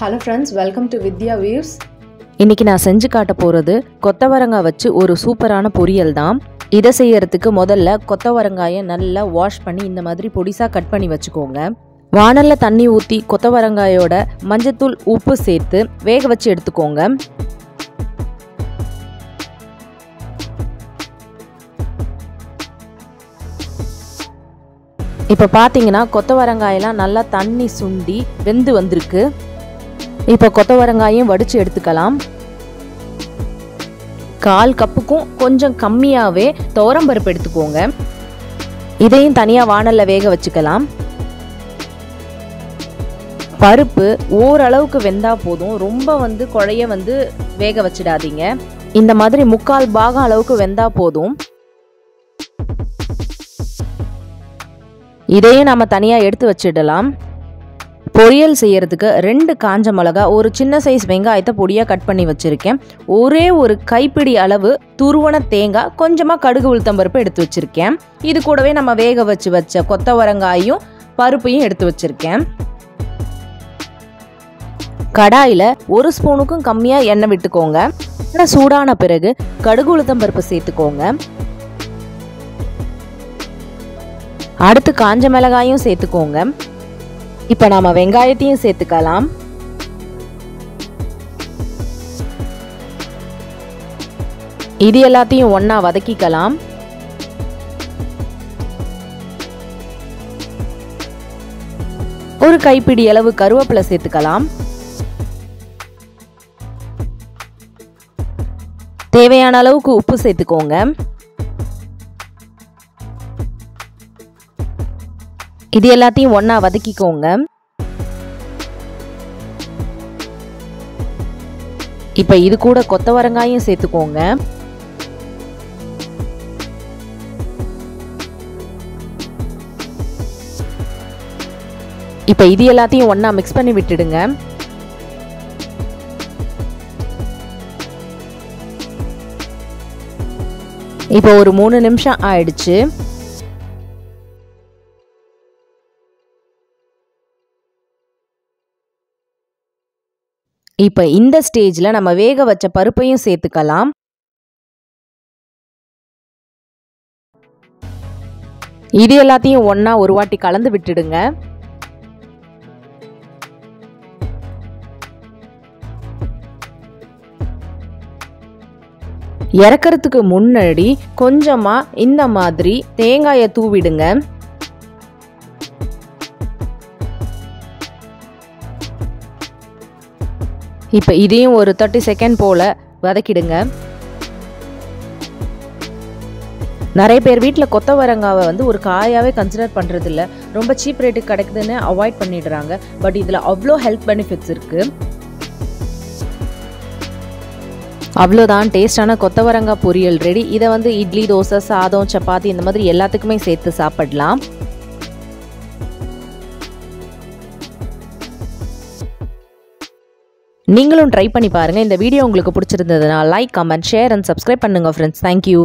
Hello friends, welcome to Vidya Weaves. இன்னைக்கு நான் செஞ்சு காட்ட போறது கொத்தவரங்காய் வச்சு ஒரு சூப்பரான பொரியல் தான். இதை செய்யறதுக்கு முதல்ல கொத்தவரங்காயை நல்லா வாஷ் பண்ணி இந்த மாதிரி பொடிசா கட் பண்ணி வச்சுக்கோங்க. வாணல்ல தண்ணி ஊற்றி கொத்தவரங்காயோட மஞ்சத்தூள் உப்பு சேர்த்து வேக வச்சு எடுத்துக்கோங்க. இப்போ பார்த்தீங்கன்னா கொத்தவரங்காயெல்லாம் நல்லா தண்ணி சுண்டி வெந்து வந்திருக்கு. இப்போ கொத்தவரங்காயும் வடித்து எடுத்துக்கலாம். 1/4 கப்புக்கும் கொஞ்சம் கம்மியாகவே துவரம்பருப்பு எடுத்துக்கோங்க. இதையும் தனியாக வாணல்ல வேக வச்சுக்கலாம். பருப்பு ஓரளவுக்கு வெந்தா போதும், ரொம்ப குழைய வேக வச்சிடாதீங்க. இந்த மாதிரி 3/4 பாகம் அளவுக்கு வெந்தா போதும். இதையும் நம்ம தனியாக எடுத்து வச்சிடலாம். பொரியல் செய்யறதுக்கு 2 காஞ்ச மிளகா, ஒரு சின்ன சைஸ் வெங்காயத்தை பொடியாக கட் பண்ணி வச்சுருக்கேன். ஒரே ஒரு கைப்பிடி அளவு துருவன தேங்காய், கொஞ்சமாக கடுகு உளுத்தம்பருப்பு எடுத்து வச்சுருக்கேன். இது கூடவே நம்ம வேக வச்ச கொத்தவரங்காயும் பருப்பையும் எடுத்து வச்சுருக்கேன். கடாயில் 1 ஸ்பூனுக்கும் கம்மியாக எண்ணெய் விட்டுக்கோங்க. எண்ணெய் சூடான பிறகு கடுகு உளுத்தம்பருப்பு சேர்த்துக்கோங்க. அடுத்து காஞ்ச மிளகாயும் சேர்த்துக்கோங்க. இப்போ நாம வெங்காயத்தையும் சேர்த்துக்கலாம். இது எல்லாத்தையும் ஒண்ணா வதக்கிக்கலாம். ஒரு கைப்பிடி அளவு கருவேப்பிலை சேர்த்துக்கலாம். தேவையான அளவுக்கு உப்பு சேர்த்துக்கோங்க. இது எல்லாத்தையும் ஒண்ணா வதக்கிக்கோங்க. இப்ப இது கூட கொத்தவரங்காயும் சேர்த்துக்கோங்க. இப்ப இது எல்லாத்தையும் ஒண்ணா மிக்ஸ் பண்ணி விட்டுடுங்க. இப்போ ஒரு 3 நிமிஷம் ஆயிடுச்சு. இப்போ இந்த ஸ்டேஜில் நம்ம வேக வச்ச பருப்பையும் சேர்த்துக்கலாம். இது எல்லாத்தையும் ஒண்ணா ஒரு வாட்டி கலந்து விட்டுடுங்க. இறக்கிறதுக்கு முன்னாடி கொஞ்சமா இந்த மாதிரி தேங்காயை தூவிடுங்க. இப்போ இதையும் ஒரு 30 செகண்ட் போல வதக்கிடுங்க. நிறைய பேர் வீட்டில் கொத்தவரங்காவை ஒரு காயாவே கன்சிடர் பண்ணுறது இல்லை. ரொம்ப சீப் ரேட்டுக்கு கிடைக்குதுன்னு அவாய்ட் பண்ணிடுறாங்க. பட் இதில் அவ்வளோ ஹெல்த் பெனிஃபிட்ஸ் இருக்குது. அவ்வளோதான், டேஸ்டான கொத்தவரங்காய் பொரியல் ரெடி. இதை இட்லி, தோசை, சாதம், சப்பாத்தி இந்த மாதிரி எல்லாத்துக்குமே சேர்த்து சாப்பிடலாம். நீங்களும் ட்ரை பண்ணி பாருங்க. இந்த வீடியோ உங்களுக்கு பிடிச்சிருந்ததுன்னா like, comment, share and subscribe பண்ணுங்க ஃப்ரெண்ட்ஸ். தேங்க்யூ.